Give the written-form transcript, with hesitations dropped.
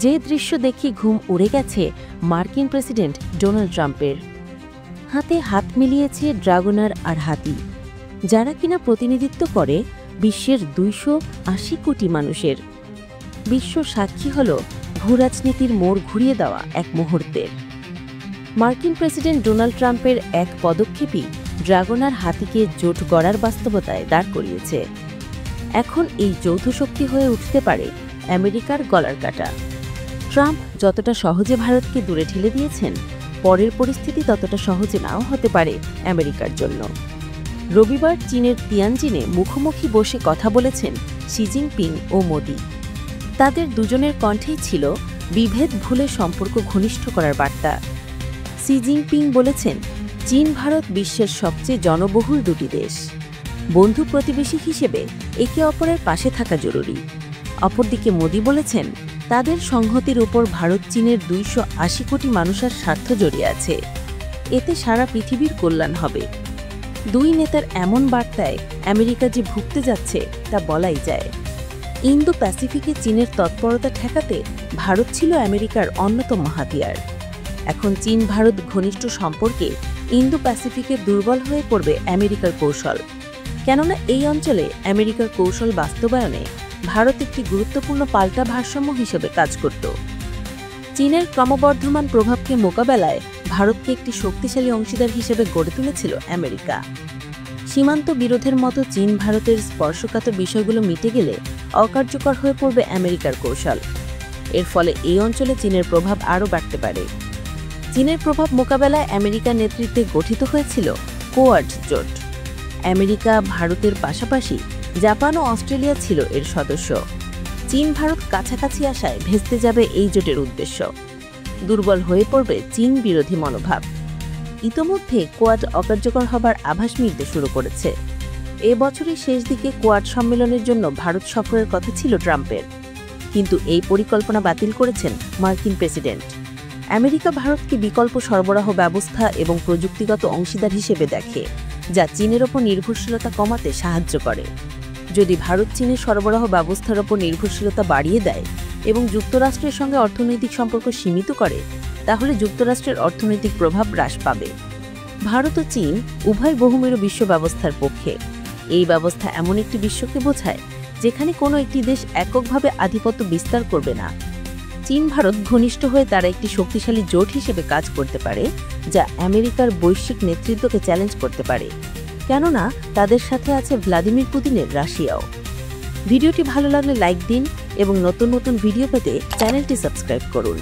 যে দৃশ্য দেখে ঘুম উড়ে গেছে মার্কিন প্রেসিডেন্ট ডোনাল্ড ট্রাম্পের। হাতে হাত মিলিয়েছে ড্রাগনার আর হাতি, যারা কিনা প্রতিনিধিত্ব করে বিশ্বের 280 কোটি মানুষের। বিশ্ব সাক্ষী হল ভূরাজনীতির মোড় ঘুরিয়ে দেওয়া এক মুহূর্তের। মার্কিন প্রেসিডেন্ট ডোনাল্ড ট্রাম্পের এক পদক্ষেপই ড্রাগনার হাতিকে জোট গড়ার বাস্তবতায় দাঁড় করিয়েছে। এখন এই যৌথ শক্তি হয়ে উঠতে পারে আমেরিকার গলার কাটা। ট্রাম্প যতটা সহজে ভারতকে দূরে ঠেলে দিয়েছেন, পরের পরিস্থিতি ততটা সহজে নাও হতে পারে আমেরিকার জন্য। রবিবার চীনের তিয়ানজিনে মুখোমুখি বসে কথা বলেছেন শি জিনপিং ও মোদি। তাদের দুজনের কণ্ঠেই ছিল বিভেদ ভুলে সম্পর্ক ঘনিষ্ঠ করার বার্তা। শি জিনপিং বলেছেন, চীন ভারত বিশ্বের সবচেয়ে জনবহুল দুটি দেশ। বন্ধু প্রতিবেশী হিসেবে একে অপরের পাশে থাকা জরুরি। অপরদিকে মোদি বলেছেন, তাদের সংহতির উপর ভারত চীনের 280 কোটি মানুষের স্বার্থ জড়িয়ে আছে। এতে সারা পৃথিবীর কল্যাণ হবে। দুই নেতার এমন বার্তায় আমেরিকা যে ভুগতে যাচ্ছে তা বলাই যায়। ইন্দো প্যাসিফিকে চীনের তৎপরতা ঠেকাতে ভারত ছিল আমেরিকার অন্যতম হাতিয়ার। এখন চীন ভারত ঘনিষ্ঠ সম্পর্কে ইন্দো প্যাসিফিকে দুর্বল হয়ে পড়বে আমেরিকার কৌশল। কেননা এই অঞ্চলে আমেরিকার কৌশল বাস্তবায়নে ভারত একটি গুরুত্বপূর্ণ পাল্টা ভারসাম্য হিসেবে কাজ করত। চীনের ক্রমবর্ধমান প্রভাবকে মোকাবেলায় ভারতকে একটি শক্তিশালী অংশীদার হিসেবে গড়ে তুলেছিল আমেরিকা। সীমান্ত বিরোধের মতো চীন ভারতের স্পর্শকাতর বিষয়গুলো মিটে গেলে অকার্যকর হয়ে পড়বে আমেরিকার কৌশল। এর ফলে এই অঞ্চলে চীনের প্রভাব আরও বাড়তে পারে। চীনের প্রভাব মোকাবেলায় আমেরিকার নেতৃত্বে গঠিত হয়েছিল কোয়াড জোট। আমেরিকা, ভারতের পাশাপাশি জাপান ও অস্ট্রেলিয়া ছিল এর সদস্য। চীন ভারত কাছাকাছি আসায় ভেস্তে যাবে এই জোটের উদ্দেশ্য। দুর্বল হয়ে পড়বে চীন বিরোধী মনোভাব। ইতোমধ্যে কোয়াড অকার্যকর হবার আভাস মিলতে শুরু করেছে। এ বছরের শেষ দিকে কোয়াড সম্মেলনের জন্য ভারত সফরের কথা ছিল ট্রাম্পের, কিন্তু এই পরিকল্পনা বাতিল করেছেন মার্কিন প্রেসিডেন্ট। আমেরিকা ভারতকে বিকল্প সরবরাহ ব্যবস্থা এবং প্রযুক্তিগত অংশীদার হিসেবে দেখে, যা চীনের ওপর নির্ভরশীলতা কমাতে সাহায্য করে। যদি ভারত চীনের সরবরাহ ব্যবস্থার ওপর নির্ভরশীলতা বাড়িয়ে দেয় এবং যুক্তরাষ্ট্রের সঙ্গে অর্থনৈতিক সম্পর্ক সীমিত করে, তাহলে যুক্তরাষ্ট্রের অর্থনৈতিক প্রভাব হ্রাস পাবে। ভারত ও চীন উভয় বহুমেরু বিশ্ব ব্যবস্থার পক্ষে। এই ব্যবস্থা এমন একটি বিশ্বকে বোঝায় যেখানে কোনো একটি দেশ এককভাবে আধিপত্য বিস্তার করবে না। চীন ভারত ঘনিষ্ঠ হয়ে তারা একটি শক্তিশালী জোট হিসেবে কাজ করতে পারে, যা আমেরিকার বৈশ্বিক নেতৃত্বকে চ্যালেঞ্জ করতে পারে। কেননা তাদের সাথে আছে ভ্লাদিমির পুতিনের রাশিয়াও। ভিডিওটি ভালো লাগলে লাইক দিন এবং নতুন নতুন ভিডিও পেতে চ্যানেলটি সাবস্ক্রাইব করুন।